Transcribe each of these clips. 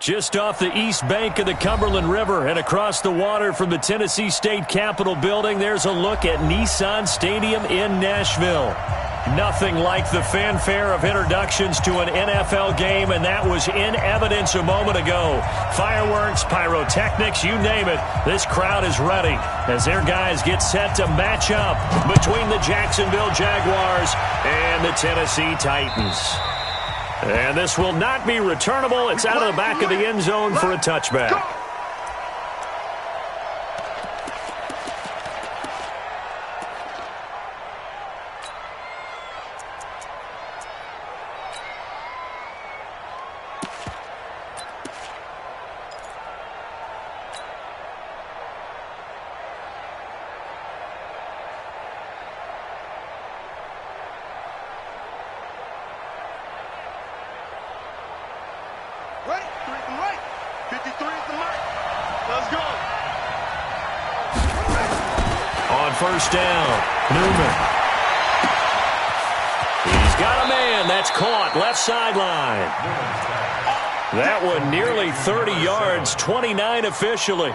Just off the east bank of the Cumberland River and across the water from the Tennessee State Capitol building, there's a look at Nissan Stadium in Nashville. Nothing like the fanfare of introductions to an NFL game, and that was in evidence a moment ago. Fireworks, pyrotechnics, you name it. This crowd is ready as their guys get set to match up between the Jacksonville Jaguars and the Tennessee Titans. And this will not be returnable. It's out of the back of the end zone for a touchback. First down, Newman. He's got a man. That's caught. Left sideline. That one nearly 30 yards, 29 officially.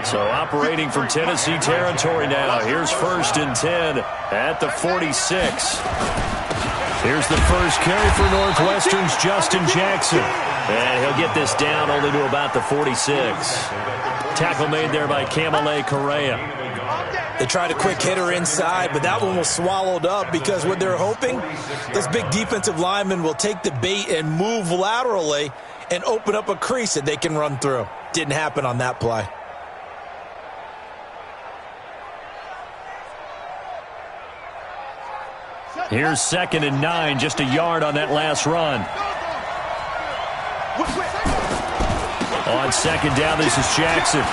So operating from Tennessee territory now. Here's 1st and 10 at the 46. Here's the first carry for Northwestern's Justin Jackson. And he'll get this down only to about the 46. Tackle made there by Kamale Correa. They tried a quick hitter inside, but that one was swallowed up because what they're hoping, this big defensive lineman will take the bait and move laterally and open up a crease that they can run through. Didn't happen on that play. Here's 2nd and 9, just a yard on that last run. On 2nd down, this is Jackson.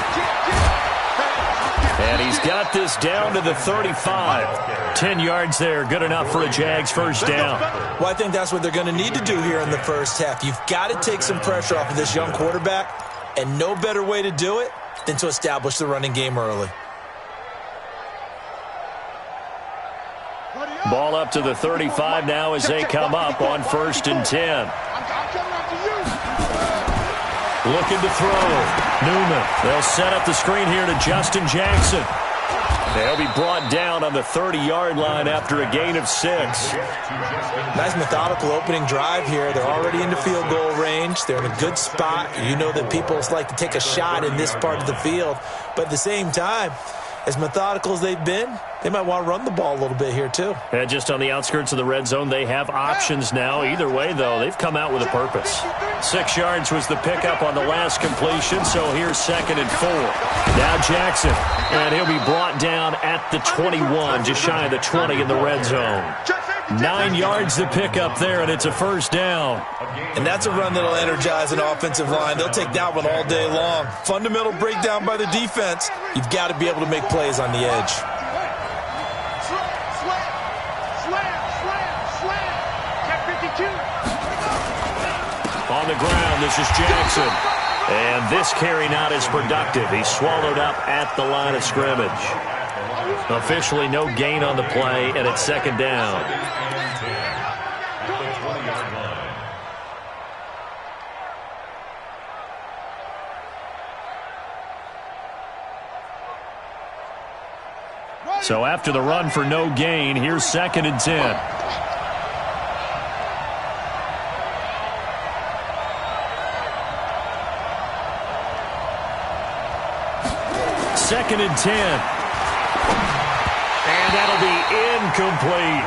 And he's got this down to the 35. 10 yards there, good enough for a Jags first down. Well, I think that's what they're going to need to do here in the first half. You've got to take some pressure off of this young quarterback, and no better way to do it than to establish the running game early. Ball up to the 35 now as they come up on 1st and 10. Looking to throw. Newman. They'll set up the screen here to Justin Jackson. They'll be brought down on the 30-yard line after a gain of 6. Nice methodical opening drive here. They're already into field goal range. They're in a good spot. You know that people like to take a shot in this part of the field. But at the same time, as methodical as they've been, they might want to run the ball a little bit here too. And just on the outskirts of the red zone, they have options now. Either way, though, they've come out with a purpose. 6 yards was the pickup on the last completion, so here's 2nd and 4. Now Jackson, and he'll be brought down at the 21, just shy of the 20 in the red zone. 9 yards the pickup there, and it's a first down. And that's a run that'll energize an offensive line. They'll take that one all day long. Fundamental breakdown by the defense. You've got to be able to make plays on the edge. On the ground, this is Jackson. And this carry not as productive. He's swallowed up at the line of scrimmage. Officially no gain on the play, and it's 2nd down. So after the run for no gain, here's 2nd and 10. Second and 10. And that'll be incomplete.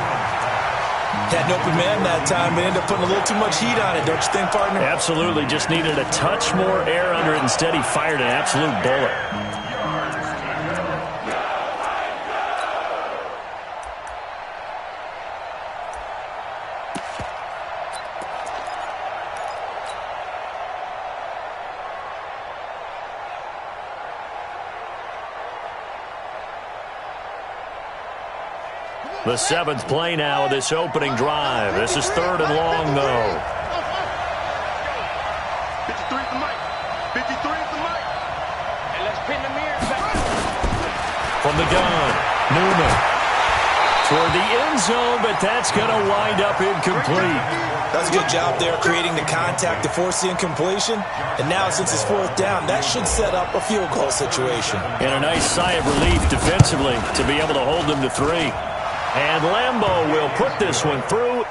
Had an open man that time, but ended up putting a little too much heat on it, don't you think, partner? Absolutely. Just needed a touch more air under it. Instead, he fired an absolute bullet. The 7th play now of this opening drive. This is 3rd and long, though. 53 at the mic. 53 at the mic. And let's pin the mirror back. From the gun, Newman. toward the end zone, but that's going to wind up incomplete. That's a good job there creating the contact to force the incompletion. And now, since it's fourth down, that should set up a field goal situation. And a nice sigh of relief defensively to be able to hold them to 3. And Lambeau will put this one through.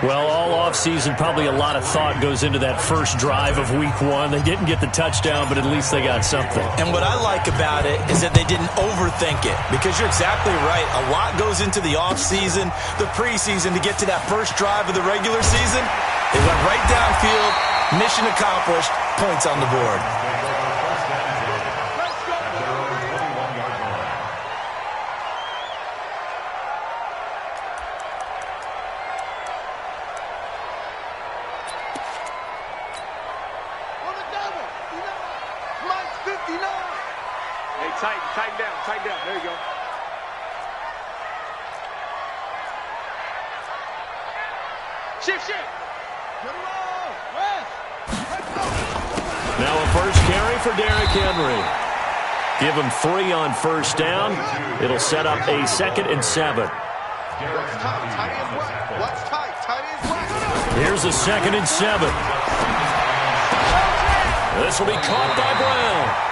Well, all offseason, probably a lot of thought goes into that first drive of week 1. They didn't get the touchdown, but at least they got something. And what I like about it is that they didn't overthink it, because you're exactly right. A lot goes into the offseason, the preseason, to get to that first drive of the regular season. They went right downfield, mission accomplished, points on the board. Tighten down. There you go. Shift. Now a first carry for Derrick Henry. Give him 3 on first down. It'll set up a 2nd and 7. Here's a 2nd and 7. This will be caught by Brown.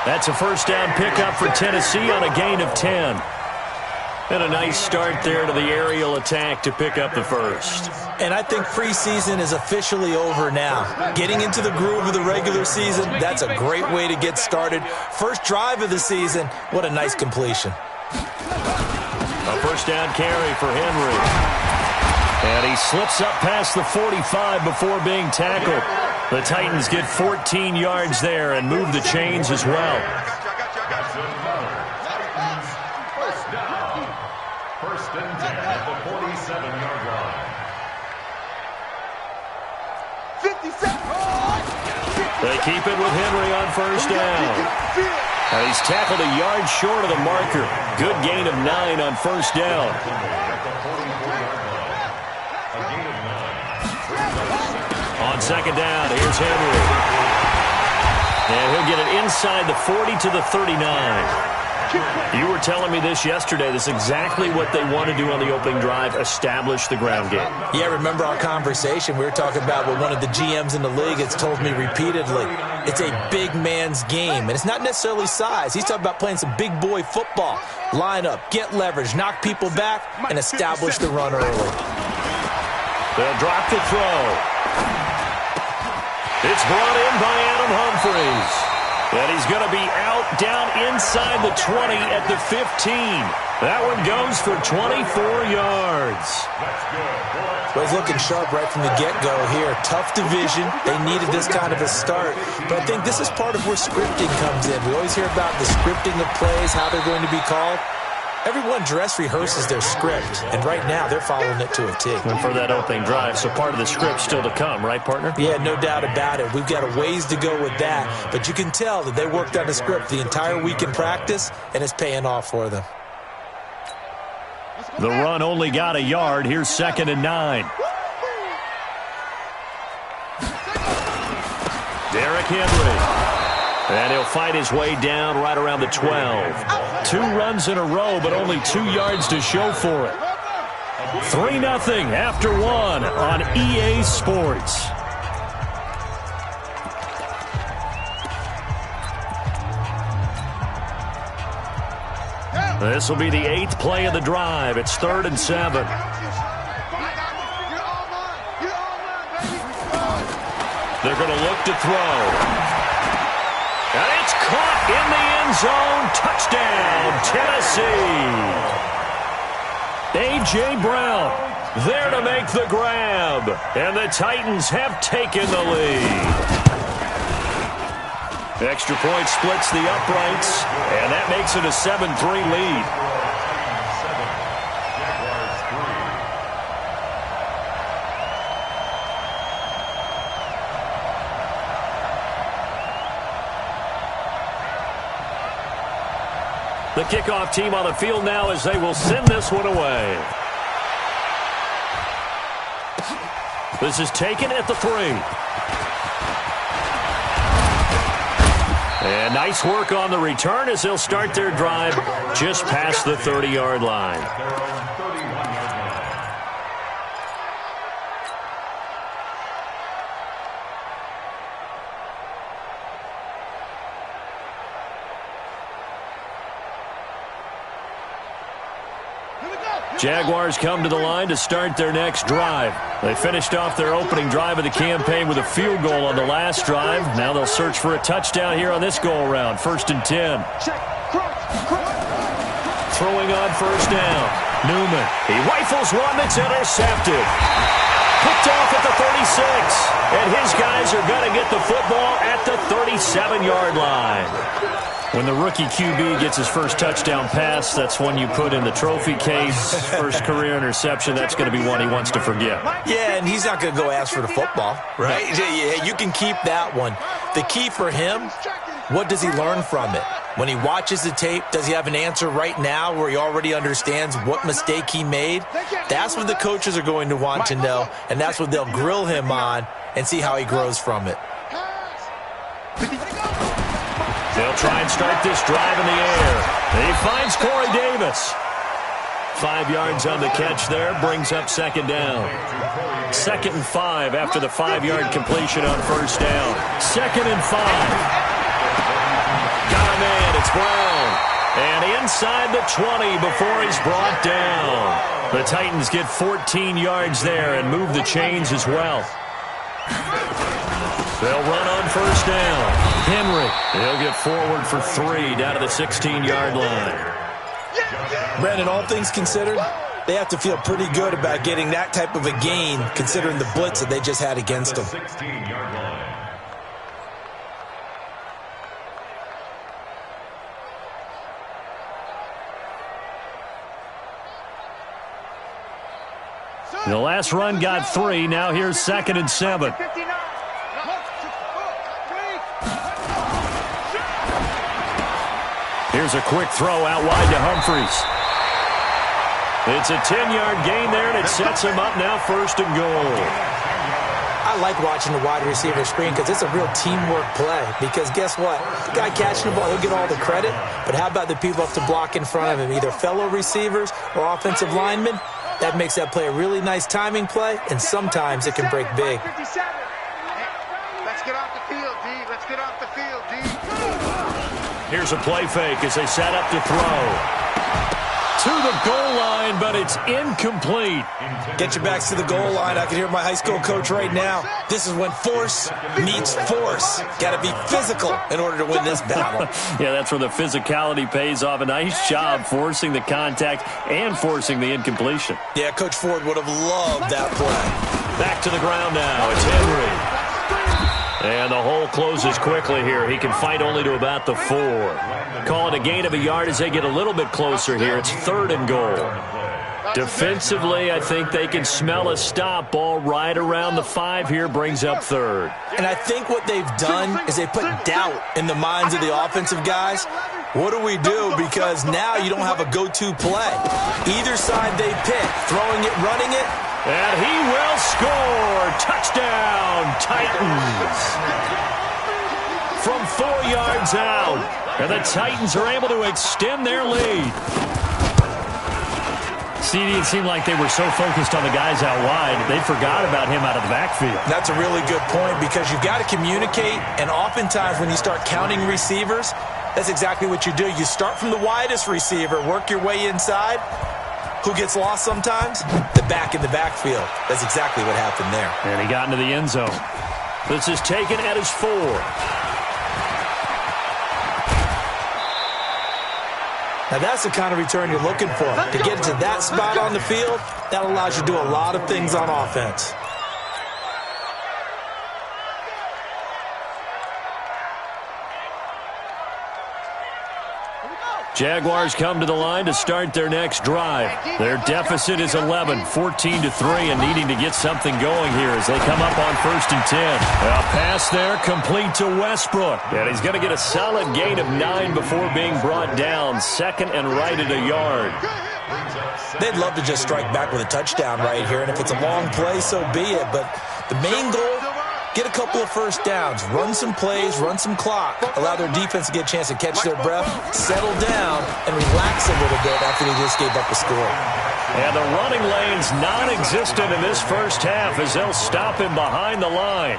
That's a first down pickup for Tennessee on a gain of 10. And a nice start there to the aerial attack to pick up the first. And I think preseason is officially over now. Getting into the groove of the regular season, that's a great way to get started. First drive of the season, what a nice completion. A first down carry for Henry. And he slips up past the 45 before being tackled. The Titans get 14 yards there and move the chains as well. First and 10 at the 47-yard line. 57. They keep it with Henry on first down. And he's tackled a yard short of the marker. Good gain of 9 on first down. On second down, here's Henry. And he'll get it inside the 40 to the 39. You were telling me this yesterday. This is exactly what they want to do on the opening drive, establish the ground game. Yeah, remember our conversation? We were talking about what one of the GMs in the league has told me repeatedly. It's a big man's game, and it's not necessarily size. He's talking about playing some big boy football. Line up, get leverage, knock people back, and establish the run early. They'll drop the throw. It's brought in by Adam Humphries. And he's going to be out down inside the 20 at the 15. That one goes for 24 yards. Well, he's looking sharp right from the get-go here. Tough division. They needed this kind of a start. But I think this is part of where scripting comes in. We always hear about the scripting of plays, how they're going to be called. Everyone dress rehearses their script, and right now they're following it to a T. And for that opening drive, so part of the script still to come, right, partner? Yeah, no doubt about it. We've got a ways to go with that, but you can tell that they worked on the script the entire week in practice, and it's paying off for them. The run only got a yard. Here's 2nd and 9. Derrick Henry. And he'll fight his way down right around the 12. 2 runs in a row, but only 2 yards to show for it. 3-0 after 1 on EA Sports. This will be the 8th play of the drive. It's 3rd and 7. They're going to look to throw. And it's caught in the end zone. Touchdown, Tennessee. A.J. Brown there to make the grab. And the Titans have taken the lead. Extra point splits the uprights, and that makes it a 7-3 lead. The kickoff team on the field now as they will send this one away. This is taken at the 3. And nice work on the return as they'll start their drive just past the 30-yard line. Jaguars come to the line to start their next drive. They finished off their opening drive of the campaign with a field goal on the last drive. Now they'll search for a touchdown here on this go-around. 1st and 10. Throwing on first down. Newman. He rifles one that's intercepted. Picked off at the 36. And his guys are going to get the football at the 37-yard line. When the rookie QB gets his first touchdown pass, that's one you put in the trophy case. First career interception, that's going to be one he wants to forget. Yeah, and he's not going to go ask for the football, right? Yeah, you can keep that one. The key for him, what does he learn from it? When he watches the tape, does he have an answer right now where he already understands what mistake he made? That's what the coaches are going to want to know, and that's what they'll grill him on and see how he grows from it. They'll try and start this drive in the air. He finds Corey Davis. 5 yards on the catch there, brings up second down. 2nd and 5 after the 5-yard completion on first down. 2nd and 5. Got a man, it's Brown. And inside the 20 before he's brought down. The Titans get 14 yards there and move the chains as well. They'll run on first down. Henry, he'll get forward for 3 down to the 16-yard line. Brandon, all things considered, they have to feel pretty good about getting that type of a gain considering the blitz that they just had against them. 16-yard line. The last run got 3. Now here's 2nd and 7. Here's a quick throw out wide to Humphries. It's a 10-yard gain there, and it sets him up now 1st and goal. I like watching the wide receiver screen because it's a real teamwork play. Because guess what? The guy catching the ball, he'll get all the credit. But how about the people up to block in front of him, either fellow receivers or offensive linemen? That makes that play a really nice timing play, and sometimes it can break big. Let's get off the field, D. Let's get off the field, D. Here's a play fake as they set up to throw. To the goal line, but it's incomplete. Get your backs to the goal line. I can hear my high school coach right now. This is when force meets force. Got to be physical in order to win this battle. Yeah, that's where the physicality pays off. A nice job forcing the contact and forcing the incompletion. Yeah, Coach Ford would have loved that play. Back to the ground now. It's Henry. And the hole closes quickly here. He can fight only to about the 4. Call it a gain of a yard as they get a little bit closer here. It's 3rd and goal. Defensively, I think they can smell a stop. Ball right around the 5 here, brings up 3rd. And I think what they've done is they put doubt in the minds of the offensive guys. What do we do? Because now you don't have a go-to play. Either side they pick, throwing it, running it. And he will score. Touchdown, Titans. From 4 yards out. And the Titans are able to extend their lead. CD, it seemed like they were so focused on the guys out wide, they forgot about him out of the backfield. That's a really good point because you've got to communicate, and oftentimes when you start counting receivers, that's exactly what you do. You start from the widest receiver, work your way inside. Who gets lost sometimes? The back in the backfield. That's exactly what happened there. And he got into the end zone. This is taken at his 4. Now that's the kind of return you're looking for. To get into that spot on the field, that allows you to do a lot of things on offense. Jaguars come to the line to start their next drive. Their deficit is 11, 14-3, and needing to get something going here as they come up on 1st and 10. A pass there complete to Westbrook. And he's going to get a solid gain of 9 before being brought down. 2nd and right at a yard. They'd love to just strike back with a touchdown right here, and if it's a long play, so be it. But the main goal get a couple of first downs, run some plays, run some clock, allow their defense to get a chance to catch their breath, settle down, and relax a little bit after they just gave up a score. And the running lane's non-existent in this first half as they'll stop him behind the line.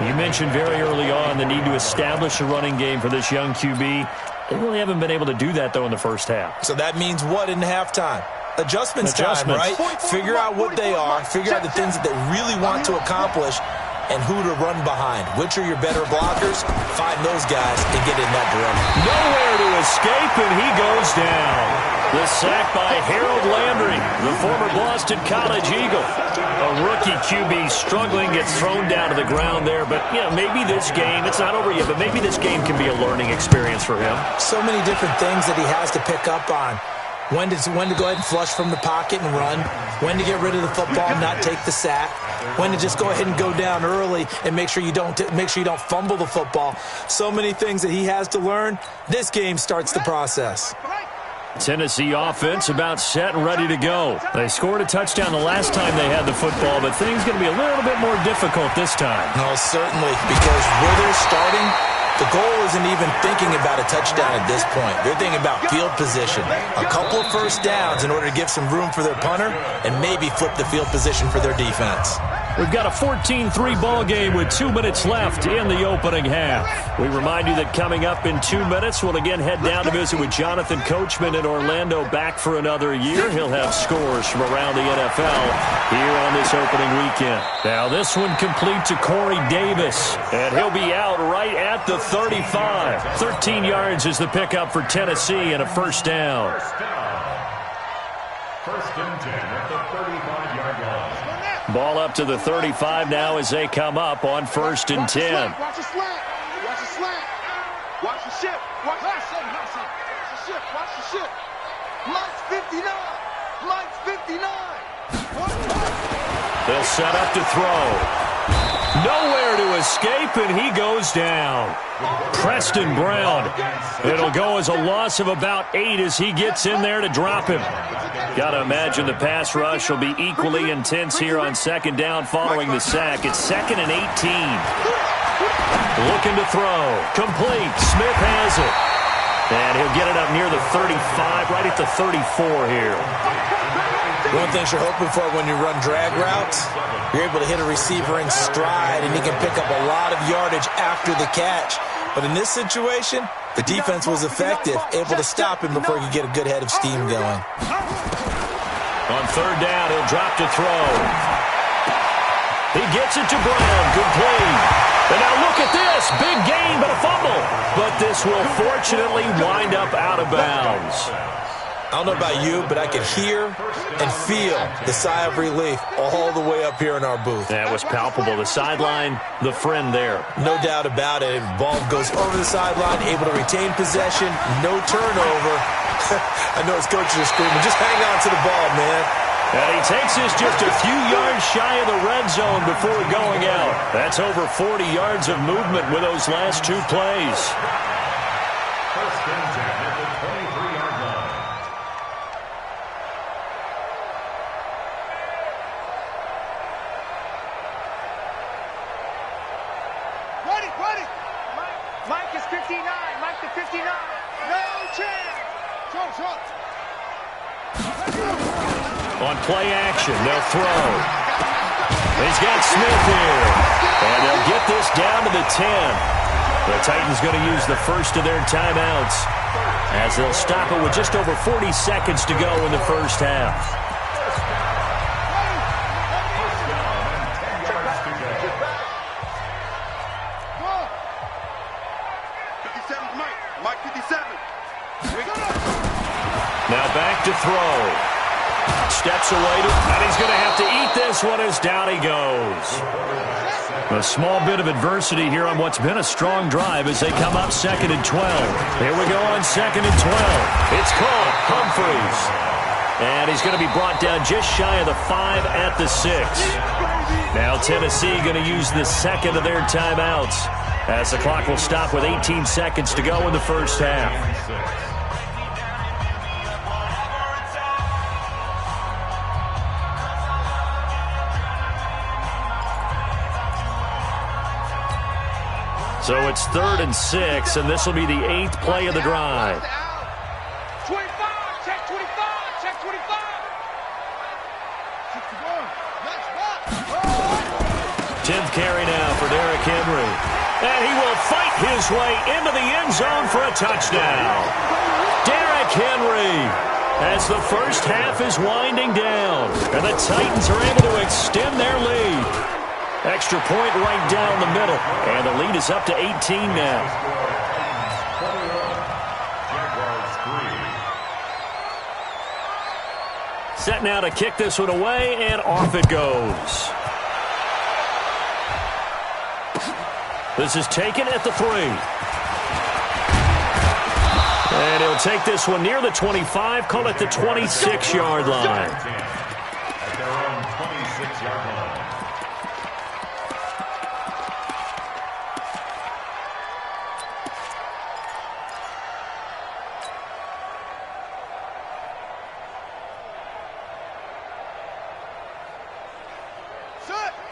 You mentioned very early on the need to establish a running game for this young QB. They really haven't been able to do that, though, in the first half. So that means what in halftime? Adjustments time, right? Figure out what they are, figure out the things that they really want to accomplish, and who to run behind. Which are your better blockers? Find those guys and get in that direction. Nowhere to escape, and he goes down. The sack by Harold Landry, the former Boston College Eagle. A rookie QB struggling, gets thrown down to the ground there. But, maybe this game, it's not over yet, but maybe this game can be a learning experience for him. So many different things that he has to pick up on. When to go ahead and flush from the pocket and run. When to get rid of the football and not take the sack. When to just go ahead and go down early and make sure you don't fumble the football. So many things that he has to learn. This game starts the process. Tennessee offense about set and ready to go. They scored a touchdown the last time they had the football, but things going to be a little bit more difficult this time. No, certainly, because where they're starting, the goal isn't even thinking about a touchdown at this point. They're thinking about field position. A couple of first downs in order to give some room for their punter and maybe flip the field position for their defense. We've got a 14-3 ball game with 2 minutes left in the opening half. We remind you that coming up in 2 minutes, we'll again head down to visit with Jonathan Coachman in Orlando, back for another year. He'll have scores from around the NFL here on this opening weekend. Now this one complete to Corey Davis, and he'll be out right at the 35. 13 yards is the pickup for Tennessee and a first down. First and 10 at the 35-yard line. Ball up to the 35 now as they come up on first and 10. Watch the slant. Watch the slant. Watch the shift. Watch the shift. Watch the shift. Mike's 59. Mike's 59. They'll set up to throw. Nowhere to escape, and he goes down. Preston Brown. It'll go as a loss of about 8 as he gets in there to drop him. Got to imagine the pass rush will be equally intense here on second down following the sack. It's 2nd and 18. Looking to throw. Complete. Smith has it. And he'll get it up near the 35, right at the 34 here. One thing you're hoping for when you run drag routes, you're able to hit a receiver in stride, and he can pick up a lot of yardage after the catch. But in this situation, the defense was effective, able to stop him before he could get a good head of steam going. On third down, he'll drop to throw. He gets it to Brown. Good play. And now look at this. Big gain, but a fumble. But this will fortunately wind up out of bounds. I don't know about you, but I could hear and feel the sigh of relief all the way up here in our booth. That was palpable. The sideline, the friend there. No doubt about it. Ball goes over the sideline, able to retain possession, no turnover. I know his coaches are screaming, just hang on to the ball, man. And he takes this just a few yards shy of the red zone before going out. That's over 40 yards of movement with those last 2 plays. First and 10 at the 23-yard line. Ready. Mike is 59. Mike to 59. No chance. Short. On play action, they'll throw. He's got Smith here. And they'll get this down to the 10. The Titans going to use the first of their timeouts as they'll stop it with just over 40 seconds to go in the first half. Mike 57. Now back to throw. Steps away, and he's going to have to eat this one as down he goes. A small bit of adversity here on what's been a strong drive as they come up 2nd and 12. Here we go on 2nd and 12. It's caught. Humphreys. And he's going to be brought down just shy of the 5 at the 6. Now Tennessee going to use the second of their timeouts as the clock will stop with 18 seconds to go in the first half. So it's 3rd and 6, and this will be the 8th play of the drive. 25, check 25, check 25. 10th carry now for Derrick Henry. And he will fight his way into the end zone for a touchdown. Derrick Henry, as the first half is winding down, and the Titans are able to extend their lead. Extra point right down the middle, and the lead is up to 18 now. Set now to kick this one away, and off it goes. This is taken at the 3. And he'll take this one near the 25, call it the 26-yard line. At their own 26-yard line.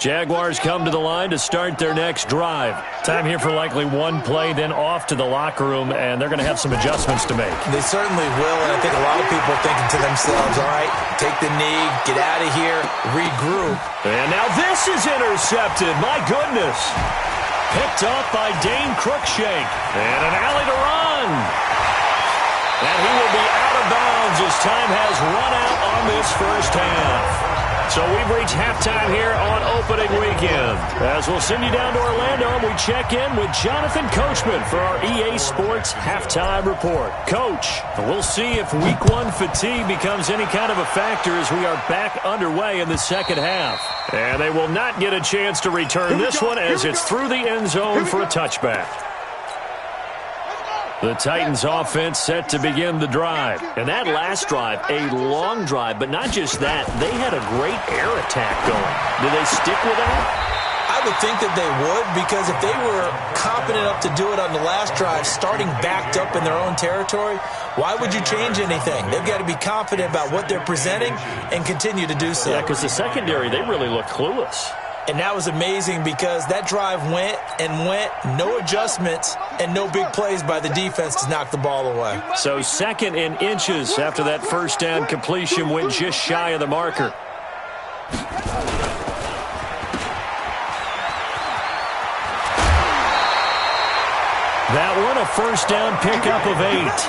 Jaguars come to the line to start their next drive. Time here for likely one play, then off to the locker room, and they're going to have some adjustments to make. They certainly will, and I think a lot of people are thinking to themselves, all right, take the knee, get out of here, regroup. And now this is intercepted. My goodness. Picked up by Dane Cruikshank. And an alley to run. And he will be out of bounds as time has run out on this first half. So we've reached halftime here on opening weekend. As we'll send you down to Orlando, and we check in with Jonathan Coachman for our EA Sports Halftime Report. Coach, we'll see if Week 1 fatigue becomes any kind of a factor as we are back underway in the second half. And they will not get a chance to return this one as it's through the end zone for a touchback. The Titans offense set to begin the drive. And that last drive, a long drive, but not just that. They had a great air attack going. Do they stick with that? I would think that they would, because if they were confident enough to do it on the last drive, starting backed up in their own territory, why would you change anything? They've got to be confident about what they're presenting and continue to do so. Yeah, because the secondary, they really looked clueless. And that was amazing because that drive went and went, no adjustments, and no big plays by the defense to knock the ball away. So 2nd and inches after that first down completion went just shy of the marker. That one a first down pickup of 8. It's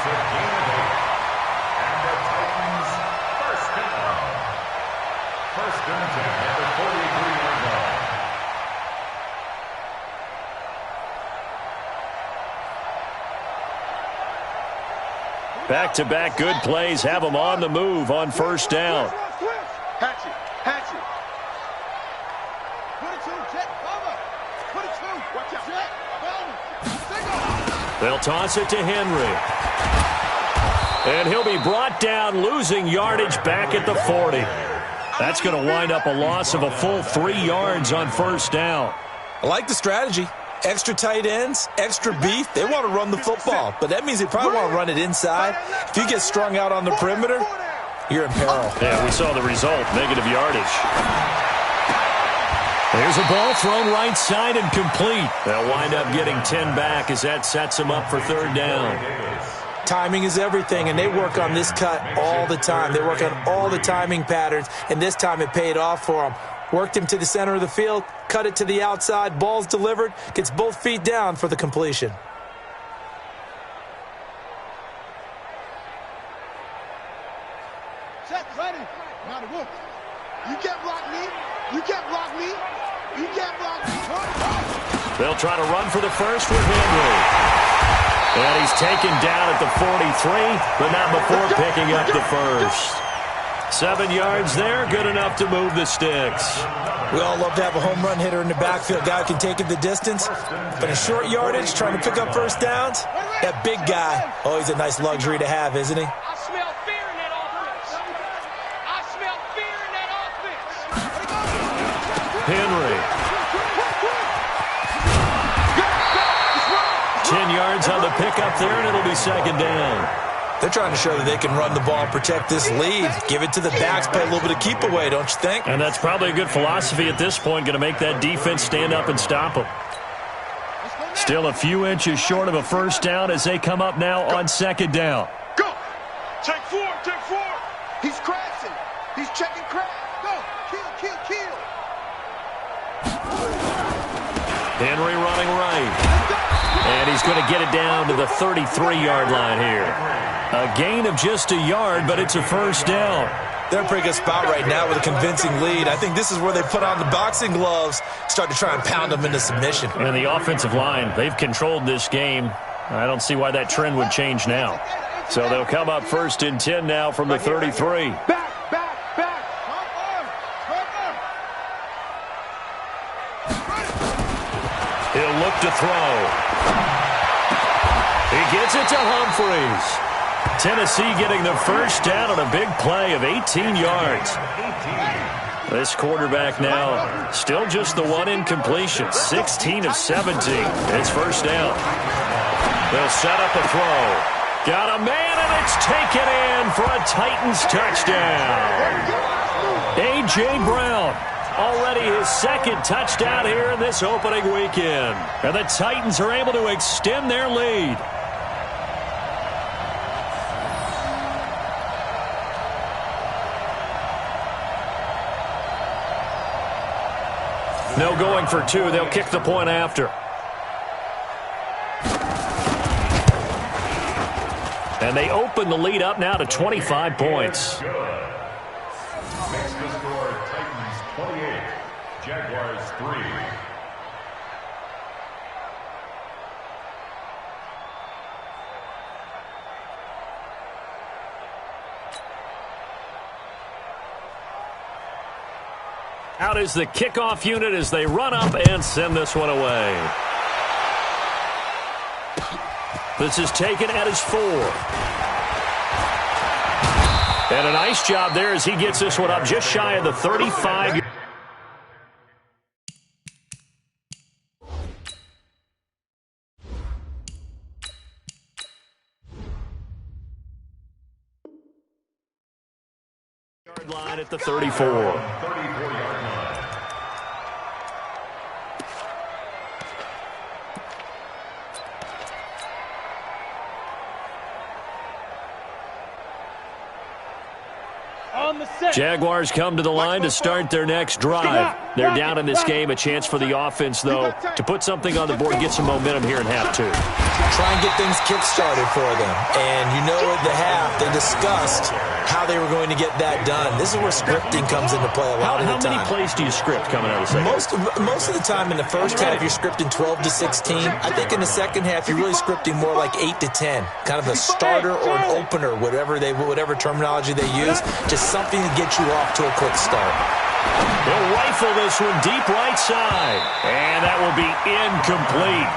a gain of 8. And the Titans first down. First and 10 at the 43-yard line. Back-to-back good plays have them on the move on first down. Hatch it, hatch it. Put it to Jet, cover. Put it to, watch out, Jet, They'll toss it to Henry. And he'll be brought down, losing yardage back at the 40. That's going to wind up a loss of a full 3 yards on first down. I like the strategy. Extra tight ends, extra beef. They want to run the football, but that means they probably want to run it inside. If you get strung out on the perimeter, you're in peril. Yeah, we saw the result, negative yardage. There's a ball thrown right side and complete. They'll wind up getting 10 back as that sets them up for third down. Timing is everything, and they work on this cut all the time. They work on all the timing patterns, and this time it paid off for them. Worked him to the center of the field, cut it to the outside, ball's delivered, gets both feet down for the completion. Check, ready. Now the whoop. You can't block me. You can't block me. You can't block me. They'll try to run for the first with Henry. And he's taken down at the 43, but not before picking up the first. 7 yards there, good enough to move the sticks. We all love to have a home run hitter in the backfield. Guy can take it the distance. But in short yardage, trying to pick up first downs, that big guy, always a nice luxury to have, isn't he? I smell fear in that offense. I smell fear in that offense. Henry. 10 yards on the pickup there, and it'll be second down. They're trying to show that they can run the ball, protect this lead. Give it to the backs, play a little bit of keep away, don't you think? And that's probably a good philosophy at this point, going to make that defense stand up and stop them. Still a few inches short of a first down as they come up now on second down. Go. Take four. He's crashing. He's checking crash. Go. Kill. Henry running right. And he's going to get it down to the 33-yard line here. A gain of just a yard, but it's a first down. They're in a pretty good spot right now with a convincing lead. I think this is where they put on the boxing gloves, start to try and pound them into submission. And the offensive line, they've controlled this game. I don't see why that trend would change now. So they'll come up 1st and 10 now from the 33. Back. He'll look to throw. He gets it to Humphreys. Tennessee getting the first down on a big play of 18 yards. This quarterback now still just the one incompletion. 16 of 17. It's first down. They'll set up a throw. Got a man, and it's taken in for a Titans touchdown. A.J. Brown, already his second touchdown here in this opening weekend. And the Titans are able to extend their lead. No going for two. They'll kick the point after. And they open the lead up now to 25 points. Makes the score Titans 28, Jaguars 3. Out is the kickoff unit as they run up and send this one away. This is taken at his 4. And a nice job there as he gets this one up just shy of the 35. Yard line at the 34. 34-yard line. Jaguars come to the line to start their next drive. They're down in this game. A chance for the offense, though, to put something on the board, get some momentum here in half 2. Try and get things kick-started for them. And you know at the half, they discussed how they were going to get that done. This is where scripting comes into play a lot of the time. How many plays do you script coming out of the second? Most of the time in the first half, you're scripting 12 to 16. I think in the second half, you're really scripting more like 8 to 10. Kind of a starter or an opener, whatever terminology they use. Just something to get you off to a quick start. He'll rifle this one deep right side. And that will be incomplete.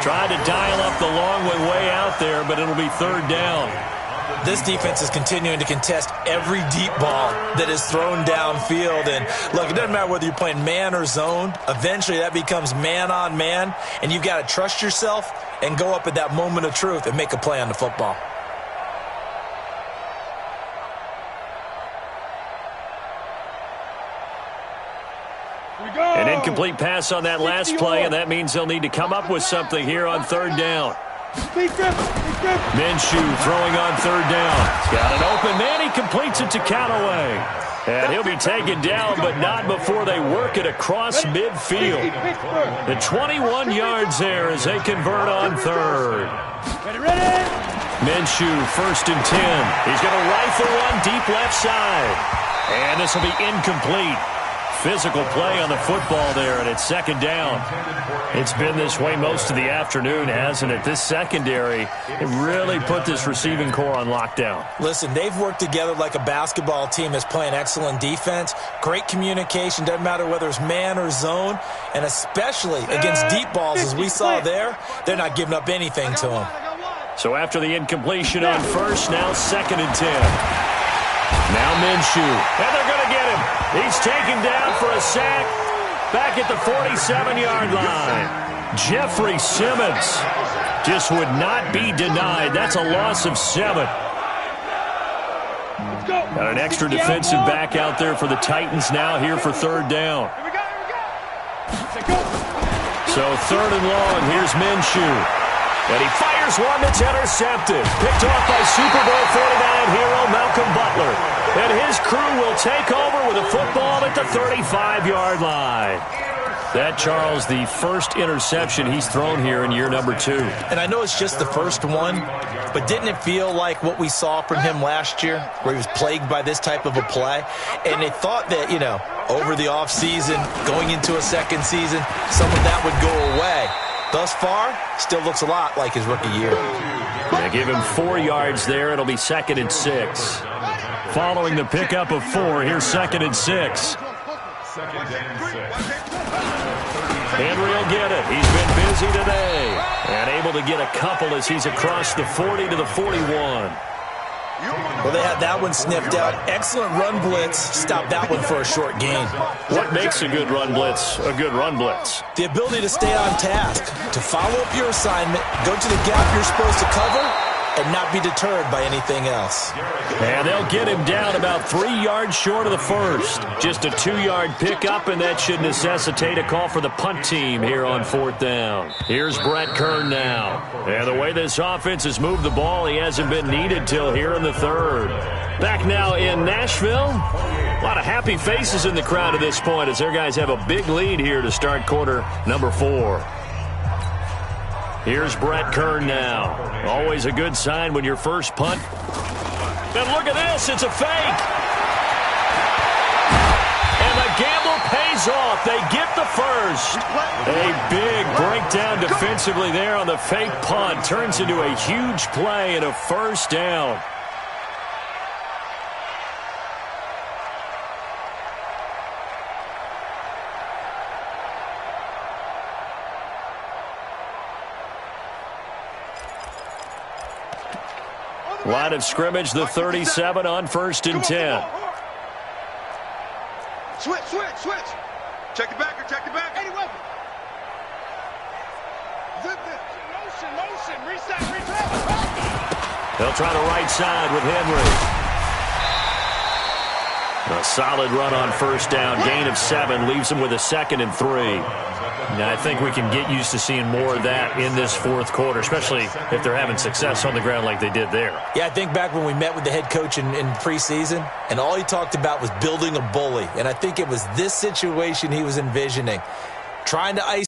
Tried to dial up the long one way out there, but it'll be third down. This defense is continuing to contest every deep ball that is thrown downfield. And, look, it doesn't matter whether you're playing man or zone. Eventually that becomes man on man, and you've got to trust yourself and go up at that moment of truth and make a play on the football. An incomplete pass on that last play, and that means they'll need to come up with something here on third down. Minshew throwing on third down. He's got an open man. He completes it to Callaway. And he'll be taken down, but not before they work it across midfield. The 21 yards there as they convert on third. Minshew, 1st and 10. He's going to rifle one deep left side. And this will be incomplete. Physical play on the football there, and it's second down. It's been this way most of the afternoon, hasn't it? This secondary, it really put this receiving core on lockdown. Listen, they've worked together like a basketball team that's playing excellent defense. Great communication, doesn't matter whether it's man or zone, and especially against deep balls as we saw there, they're not giving up anything to them. So after the incompletion on first, now 2nd and 10. Now Minshew, and they're going to get him. He's taken down for a sack back at the 47-yard line. Jeffrey Simmons just would not be denied. That's a loss of 7. Got an extra defensive back out there for the Titans now here for third down. So 3rd and long, here's Minshew. And he fires one that's intercepted. Picked off by Super Bowl 49 hero Malcolm Butler. And his crew will take over with a football at the 35-yard line. That, Charles, the first interception he's thrown here in year number 2. And I know it's just the first one, but didn't it feel like what we saw from him last year, where he was plagued by this type of a play? And they thought that, over the offseason, going into a second season, some of that would go away. Thus far, still looks a lot like his rookie year. They give him 4 yards there. It'll be 2nd and 6. Following the pickup of 4, here's 2nd and 6. Henry will get it. He's been busy today. And able to get a couple as he's across the 40 to the 41. Well, they had that one sniffed out. Excellent run blitz. Stopped that one for a short gain. What makes a good run blitz a good run blitz? The ability to stay on task, to follow up your assignment, go to the gap you're supposed to cover, and not be deterred by anything else. And they'll get him down about 3 yards short of the first. Just a 2-yard pickup, and that should necessitate a call for the punt team here on 4th down. Here's Brett Kern now. And the way this offense has moved the ball, he hasn't been needed till here in the 3rd. Back now in Nashville. A lot of happy faces in the crowd at this point as their guys have a big lead here to start quarter number 4. Here's Brett Kern now. Always a good sign when your first punt. And look at this. It's a fake. And the gamble pays off. They get the first. A big breakdown defensively there on the fake punt. Turns into a huge play and a first down. Line of scrimmage, the 37 on 1st and 10. Switch. Check the backer, Eddie Weapon. Motion. Reset. They'll try the right side with Henry. A solid run on 1st down. Gain of 7 leaves them with a 2nd and 3. Now, I think we can get used to seeing more of that in this 4th quarter, especially if they're having success on the ground like they did there. Yeah, I think back when we met with the head coach in preseason, and all he talked about was building a bully. And I think it was this situation he was envisioning. Trying to ice.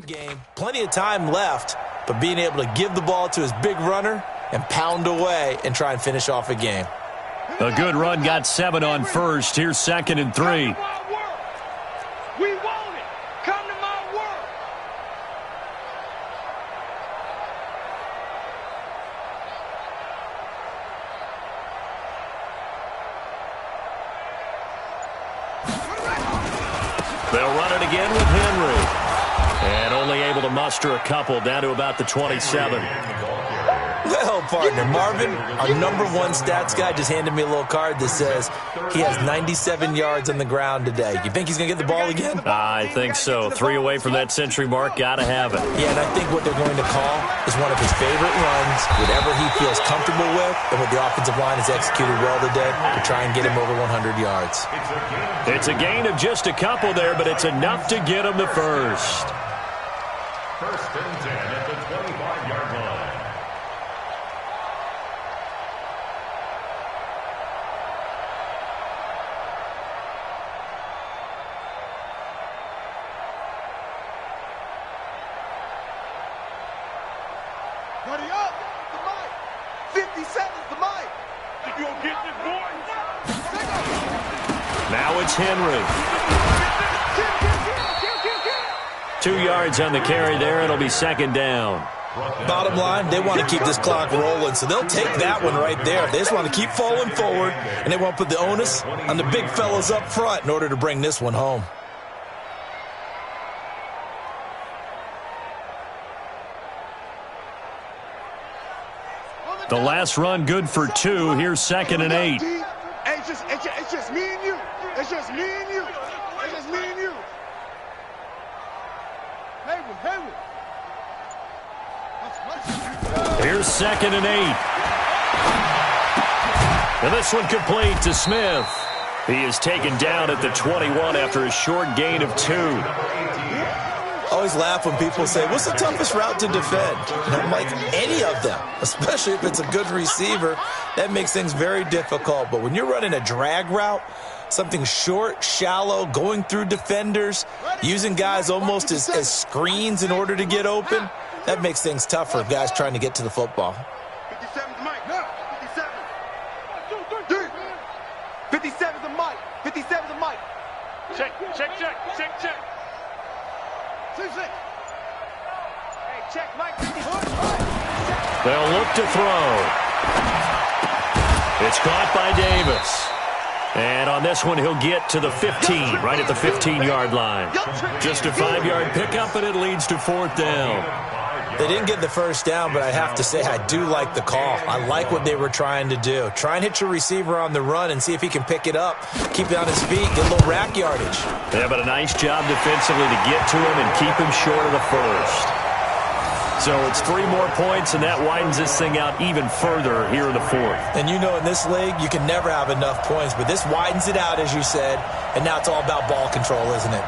Game, plenty of time left, but being able to give the ball to his big runner and pound away and try and finish off a game. A good run got 7 on first. Here's 2nd and 3. We want it. Come to my world. They'll run it again with Henry. And only able to muster a couple down to about the 27. Well, partner, Marvin, our #1 stats guy, just handed me a little card that says he has 97 yards on the ground today. You think he's going to get the ball again? I think so. 3 away from that century mark. Got to have it. Yeah, and I think what they're going to call is one of his favorite runs, whatever he feels comfortable with, and what the offensive line has executed well today to try and get him over 100 yards. It's a gain of just a couple there, but it's enough to get him the first. 1st and 10 at the 25-yard line. Buddy up. The mic. 57's the mic. You gonna get this, boy? Now it's Henry. 2 yards on the carry there. It'll be 2nd down. Bottom line, they want to keep this clock rolling, so they'll take that one right there. They just want to keep falling forward, and they want to put the onus on the big fellas up front in order to bring this one home. The last run good for 2. Here's 2nd and 8. Hey, it's just me and you. It's just me and you. It's just me and you. Haywood. Here's 2nd and 8. And this one complete to Smith. He is taken down at the 21 after a short gain of 2. I always laugh when people say, what's the toughest route to defend? And I'm like, any of them, especially if it's a good receiver. That makes things very difficult. But when you're running a drag route, something short, shallow, going through defenders, using guys almost as screens in order to get open, that makes things tough for guys trying to get to the football. 57's the mic. 57's the mic. 57's the mic. Check. Hey, check, Mike. They'll look to throw. It's caught by Davis. And on this one, he'll get to the 15, right at the 15-yard line. Just a 5-yard pickup, and it leads to 4th down. They didn't get the first down, but I have to say I do like the call. I like what they were trying to do. Try and hit your receiver on the run and see if he can pick it up, keep it on his feet, get a little rack yardage. Yeah, but a nice job defensively to get to him and keep him short of the first. So it's 3 more points, and that widens this thing out even further here in the 4th. And you know in this league, you can never have enough points, but this widens it out, as you said, and now it's all about ball control, isn't it?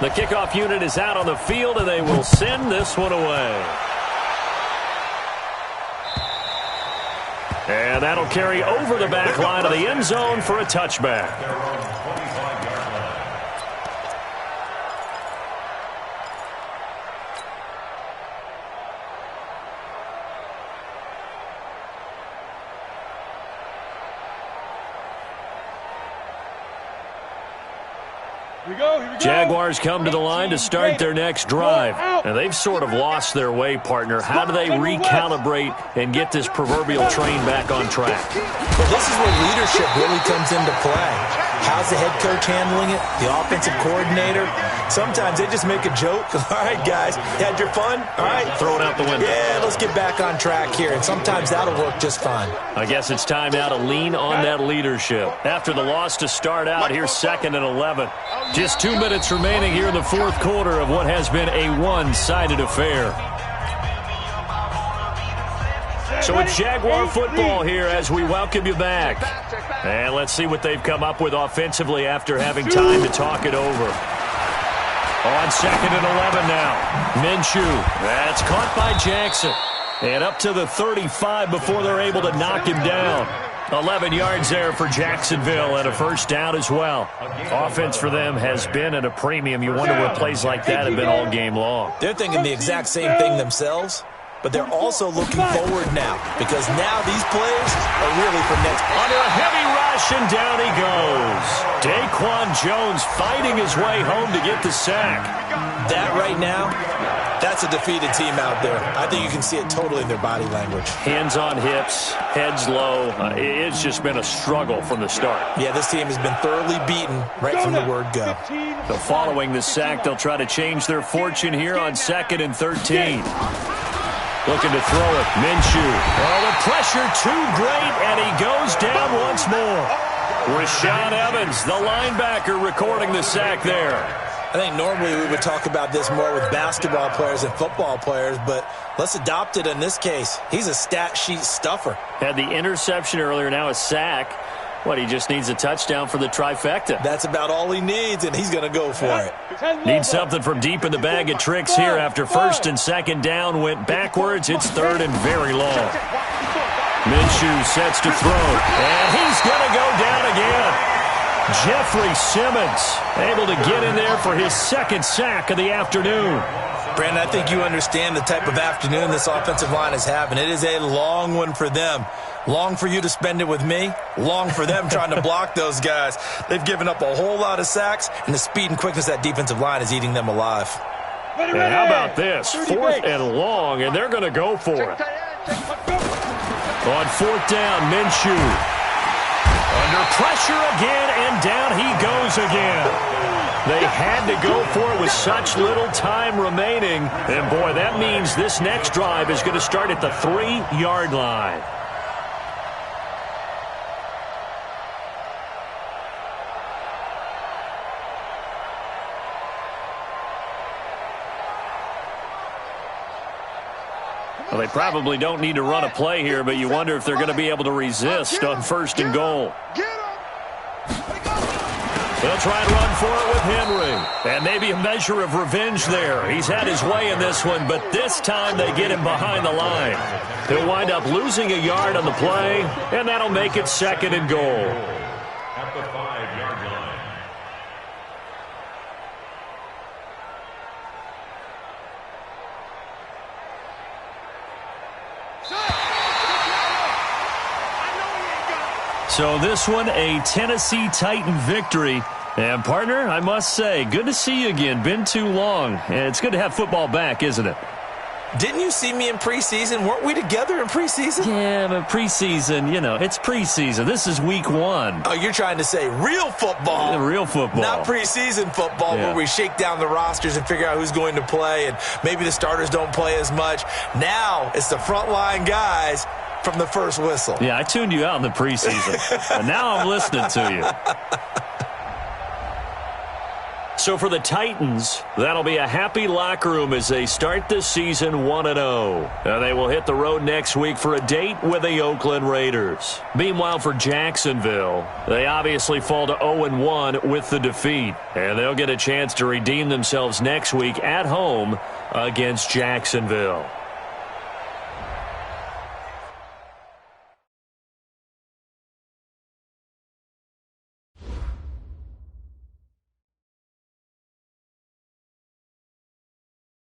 The kickoff unit is out on the field, and they will send this one away. And that'll carry over the back line of the end zone for a touchback. Jaguars come to the line to start their next drive. And they've sort of lost their way, partner. How do they recalibrate and get this proverbial train back on track? Well, this is where leadership really comes into play. How's the head coach handling it? The offensive coordinator? Sometimes they just make a joke. All right, guys, you had your fun? All right. Throw it out the window. Yeah, let's get back on track here. And sometimes that'll work just fine. I guess it's time now to lean on that leadership. After the loss to start out, here's 2nd and 11. Just 2 minutes remaining here in the 4th quarter of what has been a one-sided affair. So it's Jaguar football here as we welcome you back. And let's see what they've come up with offensively after having time to talk it over. On 2nd and 11 now. Minshew. That's caught by Jackson. And up to the 35 before they're able to knock him down. 11 yards there for Jacksonville and a first down as well. Offense for them has been at a premium. You wonder what plays like that have been all game long. They're thinking the exact same thing themselves, but they're also looking forward now because now these plays are really for next. Under a heavy rush, and down he goes. Daquan Jones fighting his way home to get the sack. That right now, that's a defeated team out there. I think you can see it totally in their body language. Hands on hips, heads low. It's just been a struggle from the start. Yeah, this team has been thoroughly beaten right from the word go. So following the sack, they'll try to change their fortune here on 2nd and 13. Looking to throw it. Minshew. Oh, the pressure too great, and he goes down once more. Rashaan Evans, the linebacker, recording the sack there. I think normally we would talk about this more with basketball players and football players, but let's adopt it in this case. He's a stat sheet stuffer. Had the interception earlier, now a sack. What, he just needs a touchdown for the trifecta. That's about all he needs, and he's going to go for it. Needs something from deep in the bag of tricks here after 1st and 2nd down went backwards. It's 3rd and very long. Minshew sets to throw, and he's going to go down again. Jeffrey Simmons able to get in there for his 2nd sack of the afternoon. Brandon, I think you understand the type of afternoon this offensive line is having. It is a long one for them. Long for you to spend it with me. Long for them trying to block those guys. They've given up a whole lot of sacks, and the speed and quickness of that defensive line is eating them alive. And how about this? 4th and long, and they're going to go for it. On 4th down, Minshew. Under pressure again, and down he goes again. They had to go for it with such little time remaining. And, boy, that means this next drive is going to start at the 3-yard line. Well, they probably don't need to run a play here, but you wonder if they're going to be able to resist on 1st and goal. They'll try and run for it with Henry. And maybe a measure of revenge there. He's had his way in this one, but this time they get him behind the line. He'll wind up losing a yard on the play, and that'll make it 2nd and goal. At the 5-yard line. So this one, a Tennessee Titan victory. And, partner, I must say, good to see you again. Been too long. It's good to have football back, isn't it? Didn't you see me in preseason? Weren't we together in preseason? Yeah, but preseason, you know, it's preseason. This is week 1. Oh, you're trying to say real football. Real football. Not preseason football where we shake down the rosters and figure out who's going to play, and maybe the starters don't play as much. Now it's the frontline guys from the first whistle. Yeah, I tuned you out in the preseason, and now I'm listening to you. So for the Titans, that'll be a happy locker room as they start this season 1-0. They will hit the road next week for a date with the Oakland Raiders. Meanwhile, for Jacksonville, they obviously fall to 0-1 with the defeat, and they'll get a chance to redeem themselves next week at home against Jacksonville.